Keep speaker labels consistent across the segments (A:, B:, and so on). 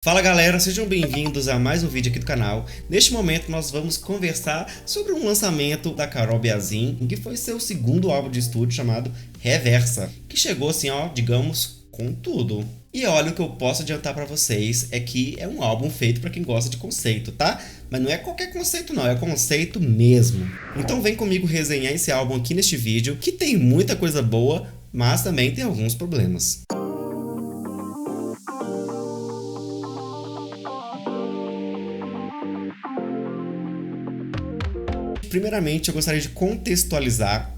A: Fala galera, sejam bem-vindos a mais um vídeo aqui do canal. Neste momento nós vamos conversar sobre um lançamento da Carol Biazin, que foi seu segundo álbum de estúdio chamado Reversa, que chegou assim, ó, digamos, com tudo. E olha, o que eu posso adiantar pra vocês é que é um álbum feito pra quem gosta de conceito, tá? Mas não é qualquer conceito não, é conceito mesmo. Então vem comigo resenhar esse álbum aqui neste vídeo, que tem muita coisa boa, mas também tem alguns problemas. Primeiramente, eu gostaria de contextualizar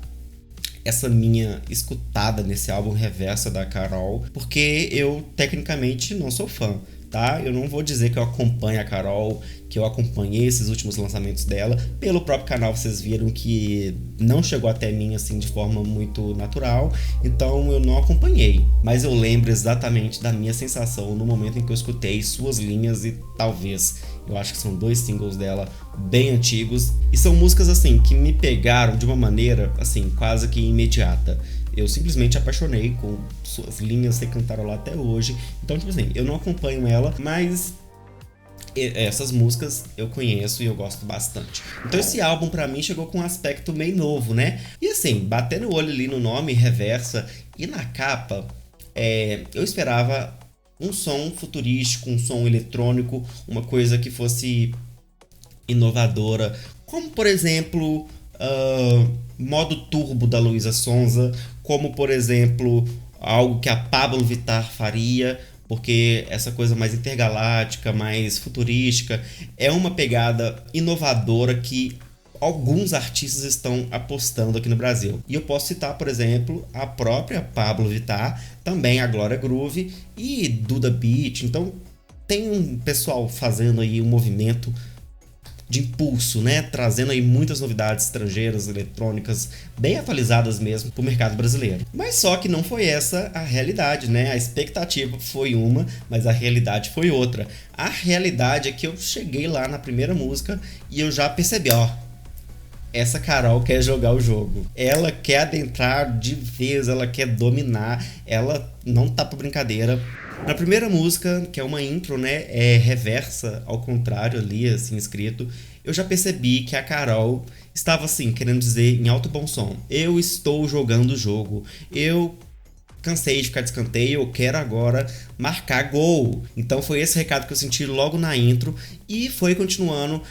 A: essa minha escutada nesse álbum Reversa da Carol, porque eu tecnicamente não sou fã, tá? Eu não vou dizer que eu acompanho a Carol, que eu acompanhei esses últimos lançamentos dela. Pelo próprio canal vocês viram que não chegou até mim assim de forma muito natural, então eu não acompanhei. Mas eu lembro exatamente da minha sensação no momento em que eu escutei Suas Linhas e Talvez. Eu acho que são dois singles dela bem antigos e são músicas assim que me pegaram de uma maneira assim quase que imediata. Eu simplesmente apaixonei com Suas Linhas, sei cantarolar até hoje. Então, tipo assim, eu não acompanho ela, mas essas músicas eu conheço e eu gosto bastante. Então esse álbum pra mim chegou com um aspecto meio novo, né? E assim, batendo o olho ali no nome Reversa e na capa, eu esperava um som futurístico, um som eletrônico, uma coisa que fosse inovadora, como por exemplo modo turbo da Luísa Sonza, como por exemplo algo que a Pablo Vittar faria, porque essa coisa mais intergaláctica, mais futurística, é uma pegada inovadora que alguns artistas estão apostando aqui no Brasil. E eu posso citar, por exemplo, a própria Pablo Vittar, também a Glória Groove e Duda Beat. Então tem um pessoal fazendo aí um movimento de impulso, né? Trazendo aí muitas novidades estrangeiras, eletrônicas, bem atualizadas mesmo para o mercado brasileiro. Mas só que não foi essa a realidade, né? A expectativa foi uma, mas a realidade foi outra. A realidade é que eu cheguei lá na primeira música e eu já percebi, ó, essa Carol quer jogar o jogo. Ela quer adentrar de vez, ela quer dominar, ela não tá pra brincadeira. Na primeira música, que é uma intro, né, é reversa, ao contrário ali, assim, escrito, eu já percebi que a Carol estava, assim, querendo dizer em alto bom som: eu estou jogando o jogo, eu cansei de ficar de escanteio, eu quero agora marcar gol. Então foi esse recado que eu senti logo na intro e foi continuando,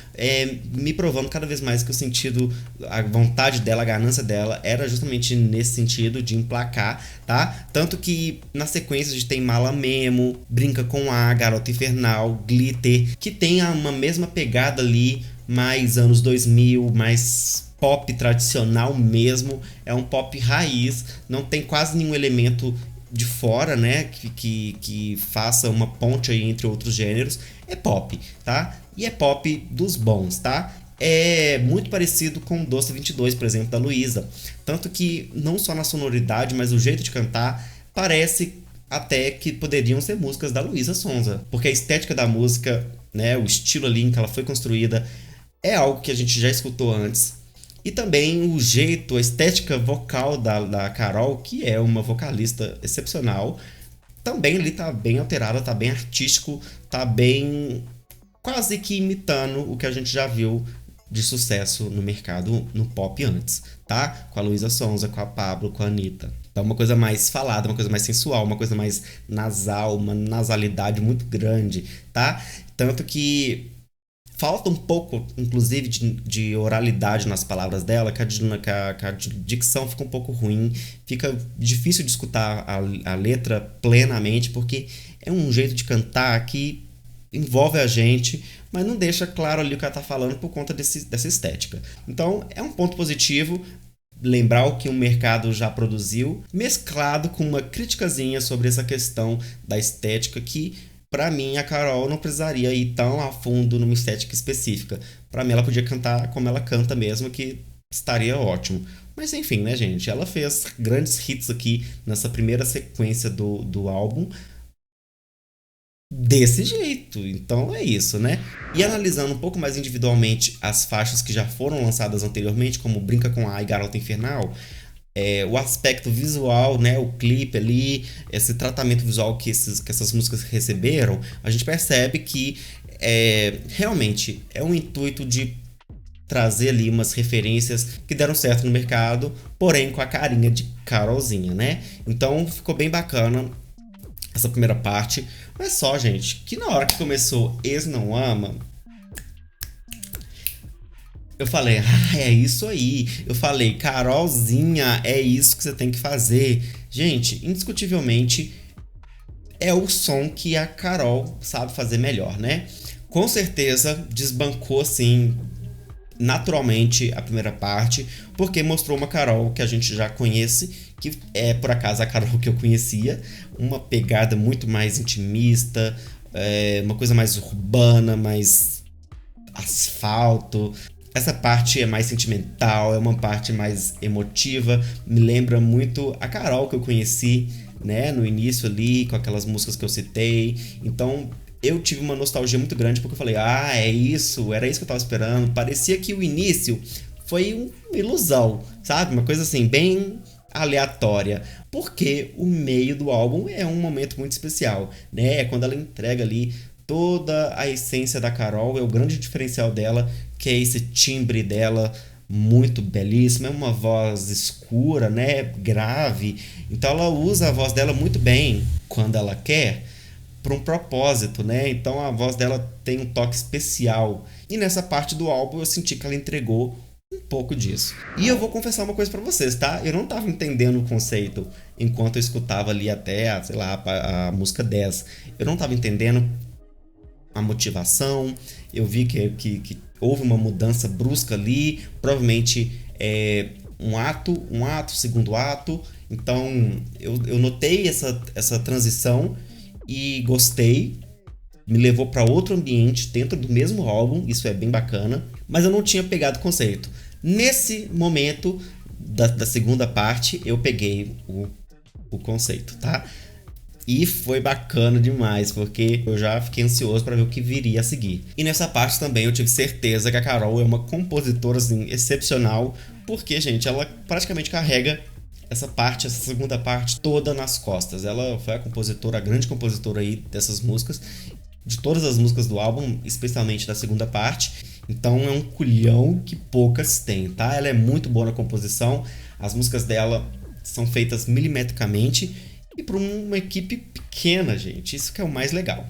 A: me provando cada vez mais que o sentido, a vontade dela, a ganância dela era justamente nesse sentido de emplacar, tá? Tanto que na sequência a gente tem Mala Memo, Brinca com A, Garota Infernal, Glitter, que tem uma mesma pegada ali, mais anos 2000, mais pop tradicional mesmo, é um pop raiz, não tem quase nenhum elemento de fora, né, que faça uma ponte aí entre outros gêneros. É pop, tá? E é pop dos bons, tá? É muito parecido com Doce 22, por exemplo, da Luísa. Tanto que não só na sonoridade, mas o jeito de cantar parece até que poderiam ser músicas da Luísa Sonza, porque a estética da música, né, o estilo ali em que ela foi construída é algo que a gente já escutou antes. E também o jeito, a estética vocal da Carol, que é uma vocalista excepcional, também ali tá bem alterada, tá bem artístico, tá bem quase que imitando o que a gente já viu de sucesso no mercado no pop antes, tá? Com a Luísa Sonza, com a Pablo, com a Anitta. Então uma coisa mais falada, uma coisa mais sensual, uma coisa mais nasal, uma nasalidade muito grande, tá? Tanto que falta um pouco, inclusive, de oralidade nas palavras dela, que a dicção fica um pouco ruim, fica difícil de escutar a letra plenamente, porque é um jeito de cantar que envolve a gente, mas não deixa claro ali o que ela tá falando por conta dessa estética. Então, é um ponto positivo lembrar o que o mercado já produziu, mesclado com uma criticazinha sobre essa questão da estética que, pra mim, a Carol não precisaria ir tão a fundo numa estética específica. Pra mim, ela podia cantar como ela canta mesmo, que estaria ótimo. Mas enfim, né, gente? Ela fez grandes hits aqui nessa primeira sequência do álbum desse jeito. Então é isso, né? E analisando um pouco mais individualmente as faixas que já foram lançadas anteriormente, como Brinca com A e Garota Infernal, o aspecto visual, né, o clipe ali, esse tratamento visual que essas músicas receberam, a gente percebe que realmente é um intuito de trazer ali umas referências que deram certo no mercado, porém com a carinha de Carolzinha, né? Então ficou bem bacana essa primeira parte. Mas só, gente, que na hora que começou Ex Não Ama, eu falei, é isso aí. Eu falei, Carolzinha, é isso que você tem que fazer. Gente, indiscutivelmente é o som que a Carol sabe fazer melhor, né? Com certeza desbancou, assim, naturalmente a primeira parte, porque mostrou uma Carol que a gente já conhece, que é por acaso a Carol que eu conhecia, uma pegada muito mais intimista, uma coisa mais urbana, mais asfalto. Essa parte é mais sentimental, é uma parte mais emotiva, me lembra muito a Carol que eu conheci, né, no início ali, com aquelas músicas que eu citei. Então eu tive uma nostalgia muito grande, porque eu falei, é isso, era isso que eu tava esperando. Parecia que o início foi uma ilusão, sabe? Uma coisa assim, bem aleatória, porque o meio do álbum é um momento muito especial, né? É quando ela entrega ali toda a essência da Carol, é o grande diferencial dela, que é esse timbre dela muito belíssimo, é uma voz escura, né, grave, então ela usa a voz dela muito bem quando ela quer, para um propósito, né, então a voz dela tem um toque especial, e nessa parte do álbum eu senti que ela entregou um pouco disso. E eu vou confessar uma coisa pra vocês, tá? Eu não tava entendendo o conceito enquanto eu escutava ali até, sei lá, a música 10. Eu não tava entendendo a motivação, eu vi que houve uma mudança brusca ali, provavelmente um ato, segundo ato, então eu notei essa transição e gostei, me levou para outro ambiente dentro do mesmo álbum, isso é bem bacana, mas eu não tinha pegado o conceito. Nesse momento da segunda parte, eu peguei o conceito, tá? E foi bacana demais, porque eu já fiquei ansioso para ver o que viria a seguir. E nessa parte também eu tive certeza que a Carol é uma compositora assim, excepcional, porque, gente, ela praticamente carrega essa segunda parte toda nas costas. Ela foi a grande compositora aí dessas músicas, de todas as músicas do álbum, especialmente da segunda parte. Então é um culhão que poucas têm, tá? Ela é muito boa na composição, as músicas dela são feitas milimetricamente e por uma equipe pequena, gente. Isso que é o mais legal.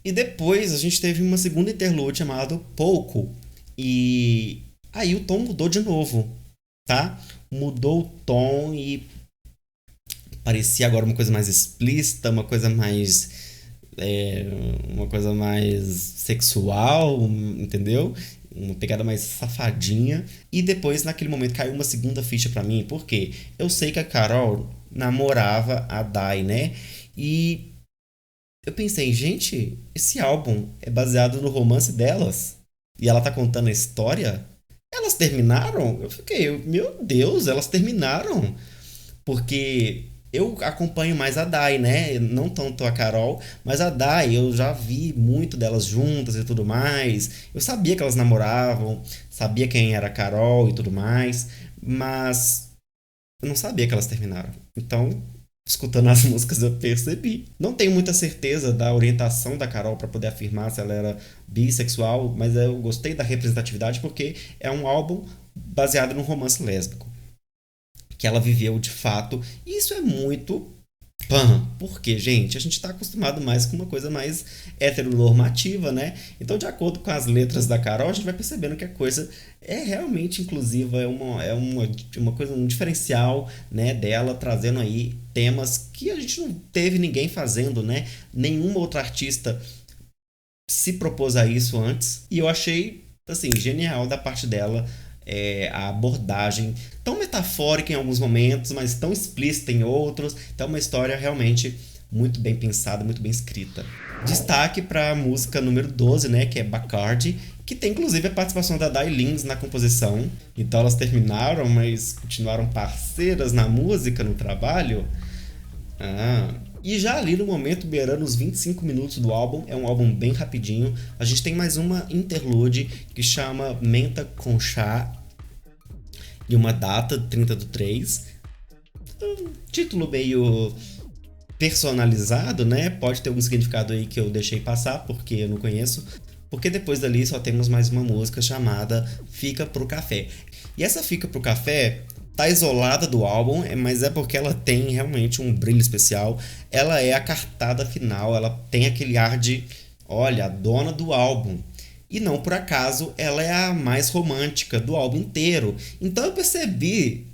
A: E depois a gente teve uma segunda interlude chamada Pouco. E aí o tom mudou de novo, tá? Mudou o tom e parecia agora uma coisa mais explícita, uma coisa mais sexual, entendeu? Uma pegada mais safadinha. E depois, naquele momento, caiu uma segunda ficha pra mim. Por quê? Eu sei que a Carol namorava a Dai, né? E eu pensei, gente, esse álbum é baseado no romance delas. E ela tá contando a história? Elas terminaram? Eu fiquei, meu Deus, elas terminaram. Porque eu acompanho mais a Dai, né? Não tanto a Carol, mas a Dai eu já vi muito delas juntas e tudo mais. Eu sabia que elas namoravam, sabia quem era a Carol e tudo mais, mas eu não sabia que elas terminaram. Então, escutando as músicas eu percebi. Não tenho muita certeza da orientação da Carol para poder afirmar se ela era bissexual, mas eu gostei da representatividade porque é um álbum baseado num romance lésbico que ela viveu de fato. E isso é muito porque, gente, a gente tá acostumado mais com uma coisa mais heteronormativa, né? Então, de acordo com as letras da Carol, a gente vai percebendo que a coisa é realmente inclusiva, é uma coisa, um diferencial, né, dela, trazendo aí temas que a gente não teve ninguém fazendo, né? Nenhuma outra artista se propôs a isso antes. E eu achei, assim, genial da parte dela, a abordagem tão metafórica em alguns momentos, mas tão explícita em outros. Então, uma história realmente muito bem pensada, muito bem escrita. Destaque para a música número 12, né, que é Bacardi, que tem inclusive a participação da Dai Lins na composição. Então elas terminaram, mas continuaram parceiras na música, no trabalho. E já ali no momento, beirando os 25 minutos do álbum, é um álbum bem rapidinho. A gente tem mais uma interlude que chama Menta com Chá e uma data, 30/3. Título meio personalizado, né? Pode ter algum significado aí que eu deixei passar porque eu não conheço. Porque depois dali só temos mais uma música chamada Fica Pro Café. E essa Fica Pro Café tá isolada do álbum, mas é porque ela tem realmente um brilho especial. Ela é a cartada final, ela tem aquele ar de, olha, a dona do álbum. E não por acaso ela é a mais romântica do álbum inteiro. Então eu percebi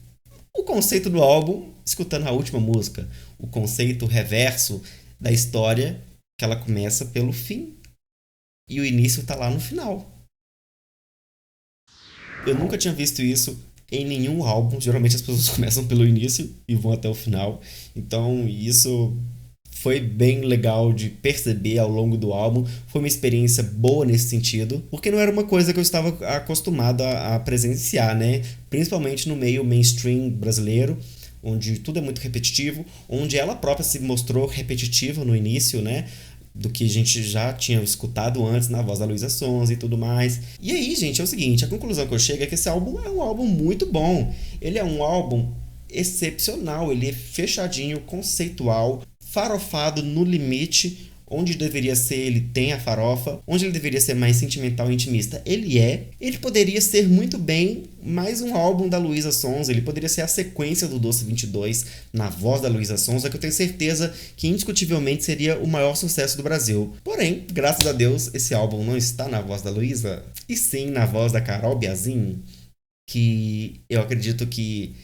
A: o conceito do álbum escutando a última música. O conceito reverso da história, que ela começa pelo fim. E o início tá lá no final. Eu nunca tinha visto isso em nenhum álbum. Geralmente as pessoas começam pelo início e vão até o final. Então isso foi bem legal de perceber ao longo do álbum. Foi uma experiência boa nesse sentido, porque não era uma coisa que eu estava acostumado a presenciar, né? Principalmente no meio mainstream brasileiro, onde tudo é muito repetitivo, onde ela própria se mostrou repetitiva no início, né? Do que a gente já tinha escutado antes na voz da Luísa Sonza e tudo mais. E aí, gente, é o seguinte, a conclusão que eu chego é que esse álbum é um álbum muito bom. Ele é um álbum excepcional, ele é fechadinho, conceitual, farofado no limite. Onde deveria ser, ele tem a farofa. Onde ele deveria ser mais sentimental e intimista, ele é. Ele poderia ser muito bem mais um álbum da Luísa Sonza. Ele poderia ser a sequência do Doce 22 na voz da Luísa Sonza, que eu tenho certeza que indiscutivelmente seria o maior sucesso do Brasil. Porém, graças a Deus, esse álbum não está na voz da Luísa, e sim na voz da Carol Biazin, que eu acredito que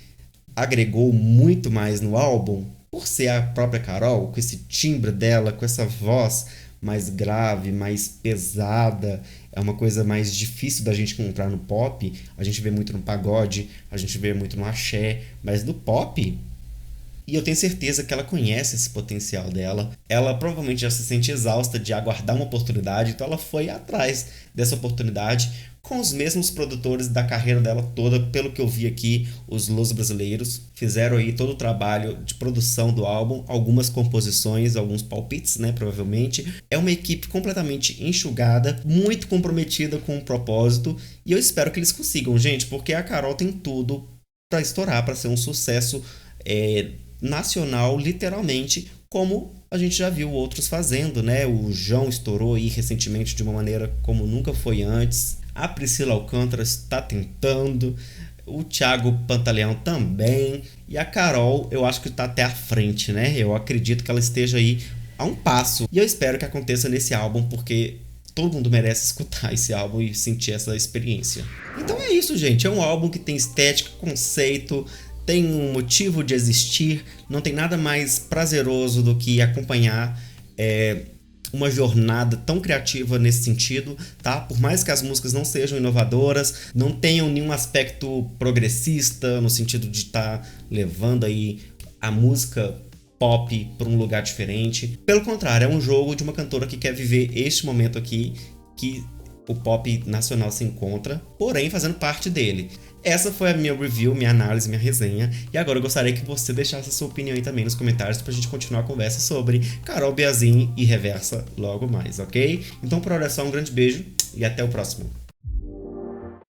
A: agregou muito mais no álbum, por ser a própria Carol, com esse timbre dela, com essa voz mais grave, mais pesada. É uma coisa mais difícil da gente encontrar no pop. A gente vê muito no pagode, a gente vê muito no axé, mas no pop... E eu tenho certeza que ela conhece esse potencial dela. Ela provavelmente já se sente exausta de aguardar uma oportunidade, então ela foi atrás dessa oportunidade com os mesmos produtores da carreira dela toda. Pelo que eu vi aqui, os Los Brasileiros fizeram aí todo o trabalho de produção do álbum, algumas composições, alguns palpites, né, provavelmente. É uma equipe completamente enxugada, muito comprometida com o propósito, e eu espero que eles consigam, gente, porque a Carol tem tudo para estourar, para ser um sucesso nacional, literalmente, como a gente já viu outros fazendo, né? O João estourou aí recentemente de uma maneira como nunca foi antes. A Priscila Alcântara está tentando. O Thiago Pantaleão também. E a Carol, eu acho que está até à frente, né? Eu acredito que ela esteja aí a um passo. E eu espero que aconteça nesse álbum, porque todo mundo merece escutar esse álbum e sentir essa experiência. Então é isso, gente. É um álbum que tem estética, conceito, tem um motivo de existir. Não tem nada mais prazeroso do que acompanhar uma jornada tão criativa nesse sentido, tá? Por mais que as músicas não sejam inovadoras, não tenham nenhum aspecto progressista no sentido de estar levando aí a música pop para um lugar diferente. Pelo contrário, é um jogo de uma cantora que quer viver este momento aqui que o pop nacional se encontra, porém fazendo parte dele. Essa foi a minha review, minha análise, minha resenha. E agora eu gostaria que você deixasse a sua opinião aí também nos comentários pra gente continuar a conversa sobre Carol Biazin e Reversa logo mais, ok? Então por hora é só, um grande beijo e até o próximo.